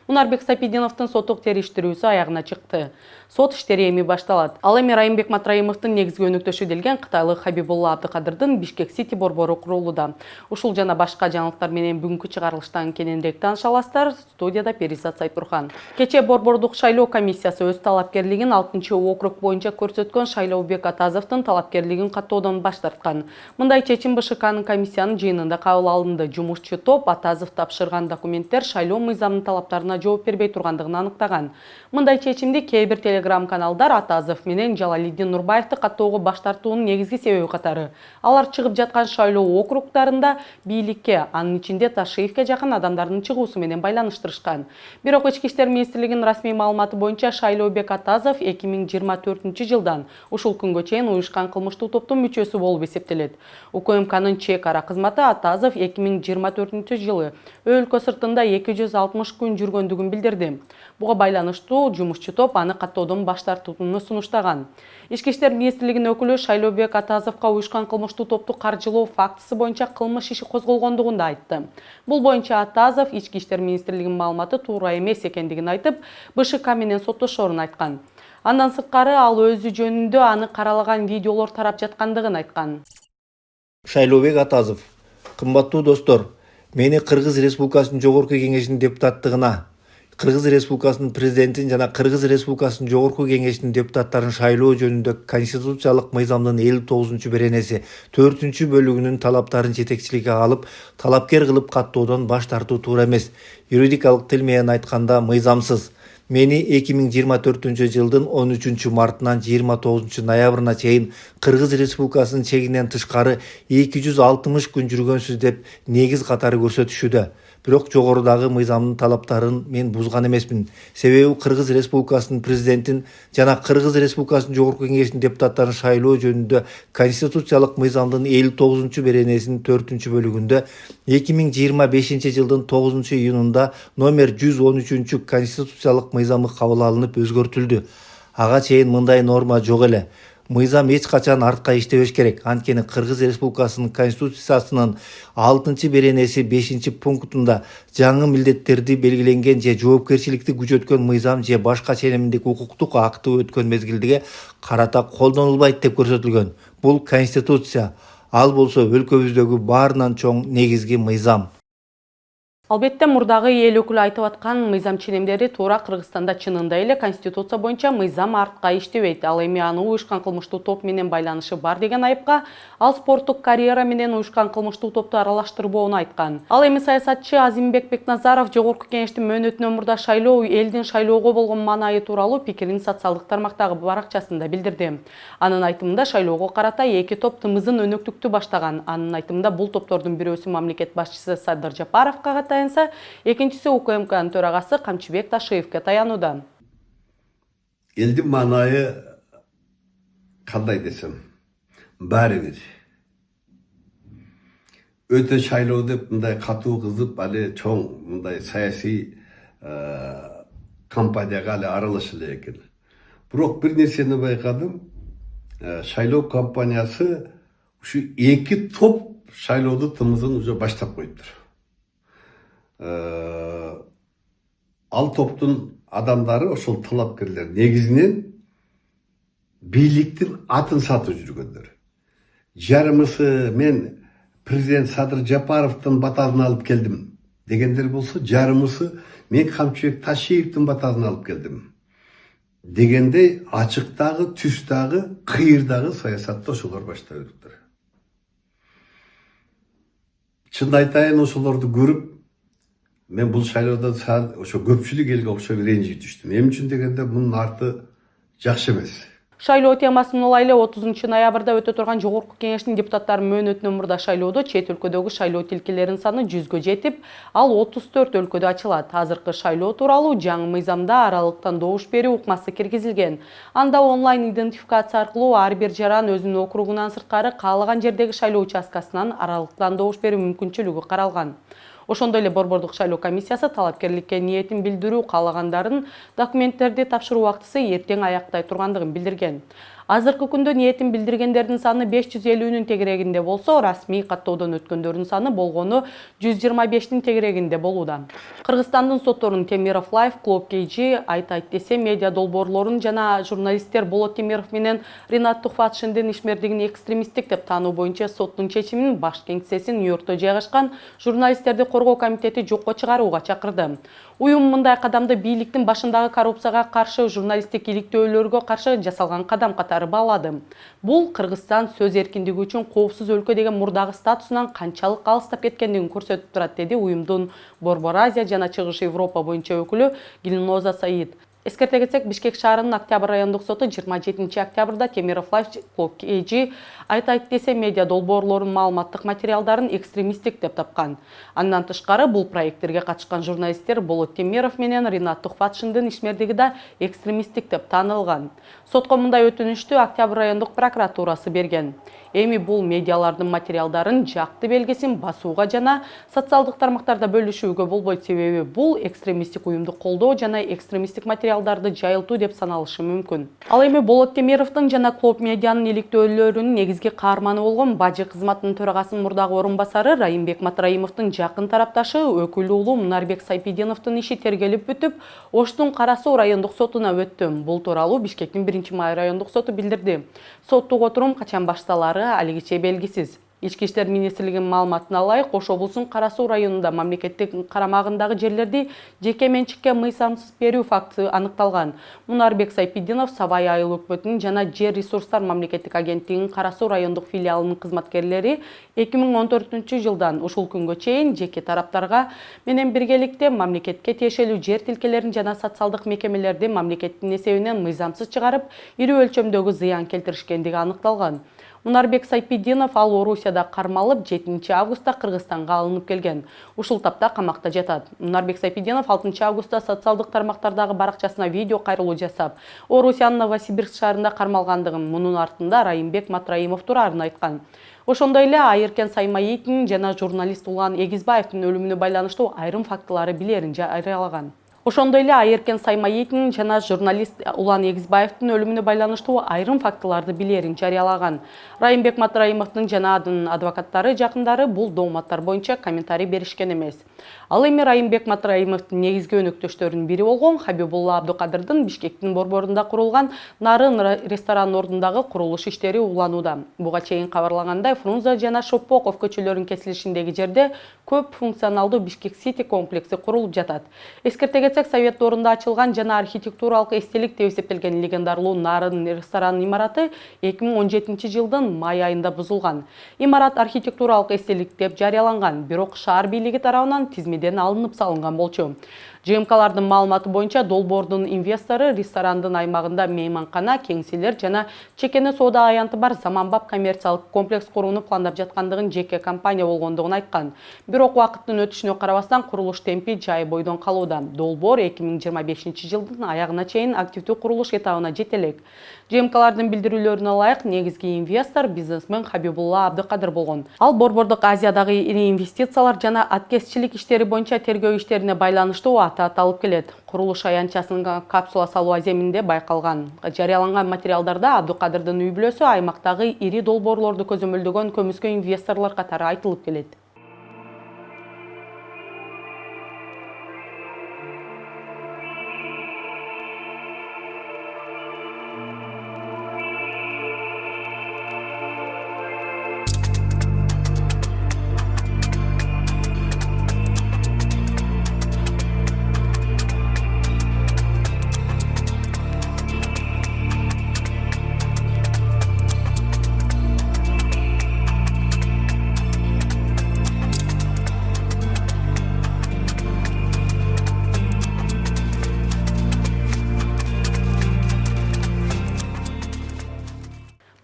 Мунарбек Сапидиновдун соттук териштирүүсү аягына чыкты. Сот иштери эми башталат. Ал эми Райымбек Матраимовдун негизги өнөктөшү делген кытайлык Хабибулла Абдыкадырдын Бишкек Сити борбору курулууда. Ушул жана башка жаңылыктар менен бүгүнкү чыгарылыштан кененирээк тааныша аласыздар. Студияда Перизат Сайтурхан. Кечээ борбордук шайлоо комиссиясы өз талапкерлигин 6-округ боюнча көрсөткөн Шайлообек Атазовдун талапкерлигин каттоодон баш тарткан. Мындай чечим БШКнын комиссиянын жыйынында кабыл алынды. Жумушчу топ Атазов тапшырган документтер шайлоо мыйзамынын талаптарына жооп бербей тургандыгын аныктаган. Мындай чечимди кээ бир телеграм-каналдар Атазов менен Жалалиддин Нурбаевди каттоого баш тартуунун негизги себеби катары. Алар чыгып жаткан шайлоо округдарында бийликке, анын ичинде Ташиевке жакын адамдардын чыгуусу менен байланыштырышкан. Бирок Ички иштер министрлигинин расмий маалыматы боюнча Шайлообек Атазов 2024-жылдан ушул күнгө чейин уюшкан кылмыштуу топтун мүчөсү болуп эсептелет. УКМКнын чек ара кызматы Атазов 2024-жылы өлкө сыртында 260 күн жүргөндүгүн билдирди. Буга байланыштуу жумушчу топ аны каттоодон баш тартууну сунуштаган. Ички иштер министрлигинин өкүлү Шайлообек Атазовго уюшкан кылмыштуу топту каржылоо фактысы боюнча кылмыш иши козголгондугун да айтты. Бул боюнча Атазов Ички иштер министрлигинин маалыматы туура эмес экендигин айтып, БШК менен соттошоорун айткан. Андан сырткары ал өзү жөнүндө аны каралаган видеолор тарап жаткандыгын айткан. Шайлообек Атазов: кымбаттуу достор, мени Кыргыз Республикасынын Жогорку Кеңешинин депутаттыгына, Кыргыз Республикасынын президентин жана Кыргыз Республикасынын Жогорку Кеңешинин депутаттарын шайлоо жөнүндө конституциялык мыйзамдын 59-беренеси 4-бөлүгүнүн талаптарын жетекчиликке алып, талапкер кылып каттоодон баш тартуу туура эмес. Юридикалык тил менен айтканда мыйзамсыз. Мени 2024-жылдын 13-мартынан 29-ноябрына чейин Кыргыз Республикасынын чегинен тышкары 260 күн жүргөнсүз деп негиз катары көрсөтүшүүдө. Бирок жогорудагы мыйзамдын талаптарын мен бузган эмесмин. Себеби Кыргыз Республикасынын президентин жана Кыргыз Республикасынын Жогорку Кеңешинин депутаттарын шайлоо жөнүндө конституциялык мыйзамдын 59-беренесинин 4-бөлүгүндө 2025-жылдын 9-июнунда номер 113 конституциялык мыйзамы кабыл алынып өзгөртүлдү. Ага чейин мындай норма жок эле. Мыйзам эч качан артка иштебеш керек. Анткени Кыргыз Республикасынын Конституциясынын 6-беренеси 5-пунктунда жаңы милдеттерди белгиленген же жоопкерчиликти күчөткөн мыйзам же башка ченемдик укуктук акты өткөн мезгилдеге карата колдонулбайт деп көрсөтүлгөн. Бул Конституция. Ал болсо өлкөбүздөгү баарынан чоң негизги мыйзам. Албетте мурдагы эл өкүлү айтып аткан мыйзам ченемдери туура Кыргызстанда чынында эле конституция боюнча мыйзам артка иштебейт. Ал эми аны уюшкан кылмыштуу топ менен байланышы бар деген айыпка ал спорттук карьера менен уюшкан кылмыштуу топту аралаштырбоону айткан. Ал эми саясатчы Азимбек Бекназаров Жогорку Кеңештин мөөнөтүнөн мурда шайлоо элдин шайлоого болгон маанайы тууралуу пикирин социалдык тармактагы баракчасында билдирди. Анын айтымында шайлоого карата эки топ тымызын өнөктүктү баштаган. Анын айтымында бул топтордун бирөөсү мамлекет башчысы Садыр Жапаровго таянса, экинчиси УКМКнын төрагасы Камчыбек Ташиевке таянууда. Элдин маанайы кандай десем, баары бир. Өтө шайлоо деп мындай катуу кызып, али чоң мындай саясий кампанияга али аралаша элек экен. Бирок бир нерсени байкадым, шайлоо кампаниясы ушу эки топ шайлоодун тымызын уже баштап коюптур. Ал топтун адамдары, ошол талапкерлер негизинен бийликтин атын сатып жүргөндөр. Жарымысы мен президент Садыр Жапаровдун батасын алып келдим дегендер болсо, жарымысы мен Камчыбек Ташиевдин батасын алып келдим дегендей ачыктагы, түстагы, кыйырдагы саясатты ошолор баштап өтүптүр. Чын айтайын, ошолорду көрүп мен бул шайлоодон ошо көпчүлүк элге окшоп ренжип түштүм. Эмне үчүн дегенде мунун арты жакшы эмес. Шайлоо темасын улайлы 30-ноябрда өтө турган Жогорку Кеңештин депутаттарынын мөөнөтүнөн мурда шайлоодо чет өлкөдөгү шайлоо тилкелеринин саны 100гө жетип, ал 34 өлкөдө ачылат. Азыркы шайлоо тууралуу жаңы мыйзамда аралыктан добуш берүү укмасы киргизилген. Анда онлайн идентификация аркылуу ар бир жаран өзүнүн округунан сырткары каалаган жердеги шайлоо участкасынан аралыктан добуш берүү мүмкүнчүлүгү каралган. Ошондой эле борбордук шайлоо комиссиясы талапкерликке ниетин билдирүү каалагандарын документтерди тапшыруу убактысы эртең аяктай тургандыгын билдирген. Азыркы күндө ниетин билдиргендердин саны 550-нün тегерегинде болсо, расмий каттоодон өткөндөрдүн саны болгону 125-тин тегерегинде болууда. Кыргызстандын сотторун Темиров Лайф, Клуб KG, Айтайт десе медиа долбоорлорун жана журналисттер Болот Темиров менен Ринат Тухватшиндин ишмердигин экстремисттик деп таануу боюнча соттун чечимин баш кеңсеси Нью-Йоркто жайгашкан журналисттерди коргоо комитети жокко чыгарууга чакырды. Уюм мындай кадамды бийликтин башындагы коррупцияга каршы, журналисттик иликтөөлөргө каршы жасалган кадам катары баалады. Бул Кыргызстан сөз эркиндиги үчүн коопсуз өлкө деген мурдагы статусунан канчалык алыстап кеткендигин көрсөтүп турат, деди уюмдун Борбор Азия жана Чыгыш Европа боюнча өкүлү Гилноза Саид. Эскерте кетсек, Бишкек шаарынын Октябрь райондук соту 27 октябрда Темиров Лайф, Клуб KG, Айтайт десе медиа долбоорлорунун маалыматтык материалдарын экстремисттик деп тапкан. Андан тышкары бул проекттерге катышкан журналисттер Болот Темиров менен Ринат Тухватшиндин ишмердиги да экстремисттик деп таанылган. Сотко мындай өтүнүштү Октябрь райондук прокуратурасы берген. Эми бул медиалардын материалдарын жакты белгисин басууга жана социалдык тармактарда бөлүшүүгө болбойт, себеби бул экстремисттик уюмду колдоо жана экстремисттик материалдарды жайылтуу деп саналышы мүмкүн. Ал эми Болот Темировдун жана Клуб медианын иликтөөлөрүнүн негизги каарманы болгон Бажы кызматынын төрагасынын мурдагы орун басары Райымбек Матраимовдун жакын тарапташы өкүл уулу Мунарбек Сайпидиновдун иши тергелип бүтүп, Оштун Кара Суу райондук сотуна өттү. Бул тууралуу Бишкектин 1-Май райондук соту билдирди. Соттук отурум качан башталары алигиче белгисиз. Ички иштер министрлигинин маалыматына ылайык, Ош облусунун Кара Суу районунда мамлекеттик карамагындагы жерлерди жеке менчикке мыйзамсыз берүү факты аныкталган. Мунарбек Сайпидинов Сабай айыл өкмөтүнүн жана Жер ресурстар мамлекеттик агенттигинин Кара Суу райондук филиалынын кызматкерлери 2014-жылдан ушул күнгө чейин жеке тараптарга менен биргеликте мамлекетке тиешелүү жер тилкелерин жана социалдык мекемелерди мамлекеттин эсебинен мыйзамсыз чыгарып, ири өлчөмдөгү зыян келтиришкендиги аныкталган. Мунарбек Сайпидинов ал Орусияда кармалып 7 августта Кыргызстанга алынып келген. Ушул тапта камакта жатат. Мунарбек Сайпидинов 6 августта социалдык тармактардагы баракчасына видео кайрылуу жасап, Орусиянын Новосибирск шаарында кармалгандыгын, мунун артында Райымбек Матраимов турарын айткан. Ошондой эле Айыркен Саймаитин жана журналист Улан Эгизбаевдин өлүмүнө байланыштуу айрым фактылары билерин жарыялаган. Ошондой эле Айыркен Саймаитин жана журналист Улан Эгизбаевдин өлүмүнө байланыштуу айрым фактыларды билерин жарыялаган. Райымбек Матраимовдун жана анын адвокаттары жакындары бул дооматтар боюнча комментарий беришкен эмес. Ал эми Райымбек Матраимовдун негизги өнөктөштөрүнүн бири болгон Хабибулла Абдукадырдын Бишкектин борборунда курулган Нарын ресторан ордундагы курулуш иштери уланууда. Буга чейин кабарлагандай, Фрунзе жана Шопоков көчөлөрүнүн кесилишиндеги жерде көп функционалдуу Бишкек Сити комплекси курулуп жатат. Эскерте кетсек, Совет дорунда ачылган жана архитектуралык эстелик деп эсептелген легендарлуу Нарын ресторан имараты 2017-жылдын май айында бузулган. Имарат архитектуралык эстелик деп жарыяланган, бирок шаар бийлиги тарабынан тизмеден алынып салынган болчу. ЖМКлардын маалыматы боюнча долбоордун инвестору ресторандын аймагында мейманкана, кеңселер жана чекене соода аянты бар заманбап коммерциялык комплекс курууну пландап жаткандыгын жеке компания болгондугун айткан. Бирок убакыттын өтүшүнө карабастан курулуш темпи жай бойдон калууда. Долбоор 2025-жылдын аягына чейин активдүү курулуш этабына жетелек. ЖМКлардын билдирүүлөрүнө ылайык, негизги инвестор бизнесмен Хабибулла Абдукадыр болгон. Ал Борбордук Азиядагы ири инвестициялар жана аткезчилик иштери боюнча тергөө иштерине байланыштуу аты алып келет. Курулуш аянтчасынын капсула салуу аземинде байкалган. Жарыяланган материалдарда Абдукадырдын үй бүлөсү аймактагы ири долбоорлорду көзөмөлдөгөн көмүскө инвесторлор катары айтылып келет.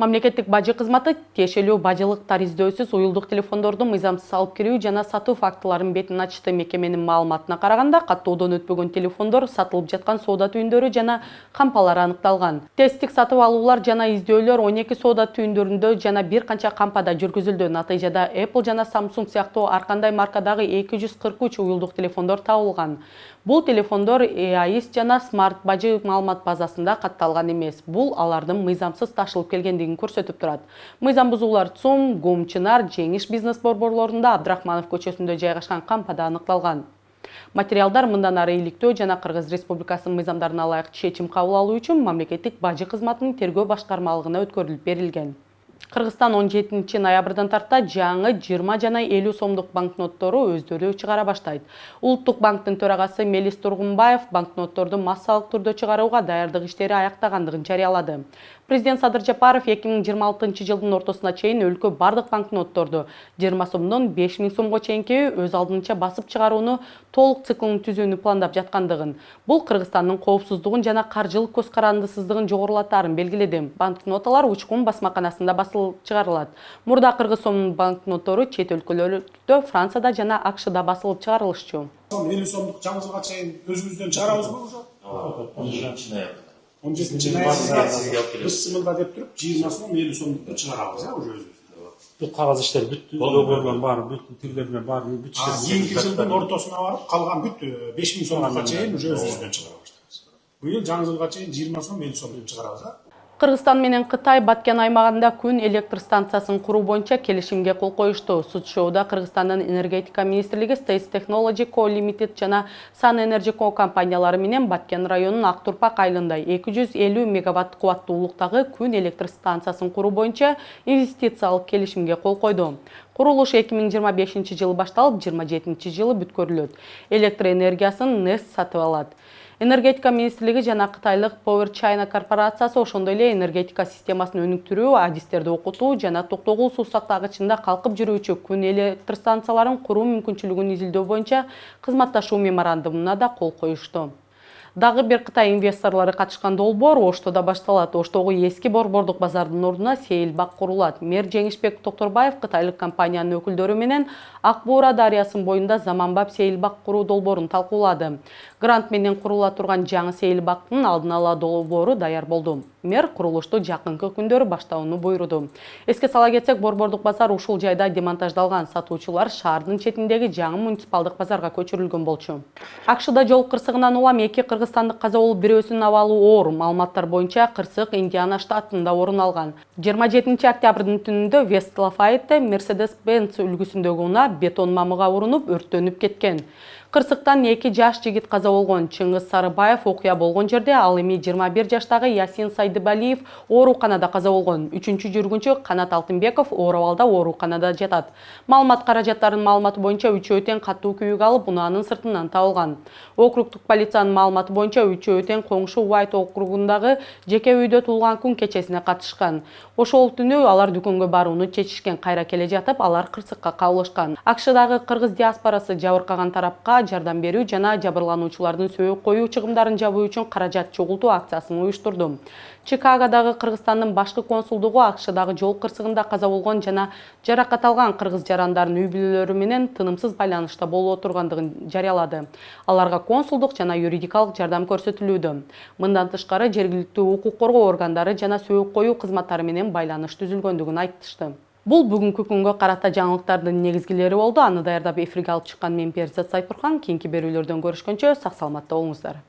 Мамлекеттик бажы кызматы тиешелүү бажылыктар издөөсүз уюлдук телефондорду мыйзамсыз алып кирүү жана сатуу фактыларын бетин ачты. Мекеменин маалыматына караганда, каттоодон өтпөгөн телефондор, сатылып жаткан соода түйүндөрү жана кампалар аныкталган. Тесттик сатып алуулар жана издөөлөр 12 соода түйүндөрүндө жана бир канча кампада жүргүзүлдү. Натыйжада Apple жана Samsung сыяктуу ар кандай маркадагы 243 уюлдук телефондор табылган. Бул телефондор EAIS жана Smart бажы маалымат базасында катталган эмес. Бул алардын мыйзамсыз ташылып келгендигин көрсөтүп турат. Мыйзам бузуулар ЦУМ, ГУМ, Чынар, Жеңиш бизнес борборлорунда Абдрахманов көчөсүндө жайгашкан кампада аныкталган. Материалдар мындан ары иликтөө жана Кыргыз Республикасынын мыйзамдарына ылайык чечим кабыл алуу үчүн мамлекеттик бажы кызматынын тергөө башкармалыгына өткөрүлүп берилген. Кыргызстан 17 ноябрдан тарта жаңы 20 жана 50 сомдук банкноттору өздөрү чыгара баштайт. Улуттук банктын төрагасы Мелис Тургунбаев банкнотторду массалык түрдө чыгарууга даярдык иштери аяктагандыгын жарыялады. Президент Садыр Жапаров 2026 жылдын ортосуна чейин өлкө бардык банкнотторду 20 сомдон 5000 сомго чейинки өз алдынча басып чыгарууну толук циклын түзүүнү пландап жаткандыгын, бул Кыргызстандын коопсуздугун жана каржылык көз карандысыздыгын жогорулатарын белгиледи. Банкноталар учкун басмаканасында басылып чыгарылат. Мурда кыргыз сомдун банкноттору чет өлкөлөрдө, Францияда жана АКШда басылып чыгарылышчу. 50 сомдук жаңы жылга чейин өзүбүздөн чыгарабызбы уже? 17 ноябрда биз сымылда деп туруп 20 сом 50 сомдукту чыгарабыз уже өзүбүз. Бүт кагаз иштер бүт договорлор бар, бүт тилдермен бар, бүт Кийинки жылдын ортосуна барып калган бүт 5000 сомдукка чейин уже өзүбүздөн чыгара баштайбыз. Быйыл жаңы жылга чейин 20 сом 50 сомдук чыгарабыз. Кыргызстан менен Кытай Баткен аймагында күн электр станциясын куруу боюнча келишимге кол коюшту. Судшоуда Кыргызстандын энергетика министрлиги States Technology Co Limited жана Sun Energy Co компаниялары менен Баткен районунун Актурпак айылында 250 мегаватт кубаттуулуктагы күн электр станциясын куруу боюнча инвестициялык келишимге кол койду. Курулуш 2025 жылы башталып, 27 жылы бүткөрүлөт. Электр энергиясын НЭС сатып алат. Энергетика министрлиги жана Кытайлык Power China корпорациясы ошондой эле энергетика системасын өнүктүрүү, адистерди окутуу жана токтогул суу сактагычында калкып жүрүүчү күн электр станцияларын куруу мүмкүнчүлүгүн изилдөө боюнча кызматташуу меморандумуна да кол коюшту. Дагы бир Кытай инвесторлору катышкан долбоор Оштода башталат. Оштогу эски борбордук базардын ордуна сейилбак курулат. Мэр Жеңишбек Токторбаев кытайлык компаниянын өкүлдөрү менен Ак Буура дарыясынын боюнда заманбап сейилбак куруу долбоорун талкуулады. Грант менен курула турган жаңы сейилбактын алдын ала долбоору даяр болду. Мэр курулушту жакынкы күндөрү баштоону буйруду. Эске сала кетсек, борбордук базар ушул жайда демонтаждалган. Сатуучулар шаардын четиндеги жаңы муниципалдык базарга көчүрүлгөн болчу. АКШда жол кырсыгынан улам 2 кыргызстандык каза болуп, бирөөсүнүн абалы оор. Маалыматтар боюнча кырсык Индиана штатында орун алган. 27 октябрдын түнүндө West Lafayette Mercedes-Benz үлгүсүндөгү унаа бетон мамыга урунуп, өрттөнүп кеткен. Кырсыктан 2 жаш жигит каза болгон. Чыңгыз Сарыбаев окуя болгон жерде, ал эми 21 жаштагы Ясин Сайдыбалиев ооруканада каза болгон. 3-чү жүргүнчү Канат Алтынбеков оор абалда ооруканада жатат. Маалымат каражаттарынын маалыматы боюнча үчөө тең катуу күйүк алып, унаанын сыртынан табылган. Округдук полициянын маалыматы боюнча үчөө тең коңшу Уайт округундагы жеке үйдө туулган күн кечесине катышкан. Ошол түнү алар дүкөнгө барууну чечишкен. Кайра келе жатып, алар кырсыкка кабылышкан. АКШдагы кыргыз диаспорасы жабыркаган тарапка жардам берүү жана жабырлануучулардын сөөгүп коюу чыгымдарын жабуу үчүн каражат чогултуу акциясын уюштурду. Чикагодагы Кыргызстандын башкы консулдугу АКШдагы жол кырсыгында каза болгон жана жаракат алган кыргыз жарандардын үй бүлөлөрү менен тынымсыз байланышта болуп отургандыгын жарыялады. Аларга консулдук жана юридикалык жардам көрсөтүлүүдө. Мындан тышкары жергиликтүү укук коргоо органдары жана сөөгүп коюу кызматтары менен байланыш түзүлгөндүгүн айтышты. Бул бүгүнкү күнгө карата жаңылыктардын негизгилери болду. Аны даярдап эфирге алып чыккан мен Перизат Сайпурхан. Кийинки берүүлөрдөн көрүшкөнчө сак саламатта болуңуздар.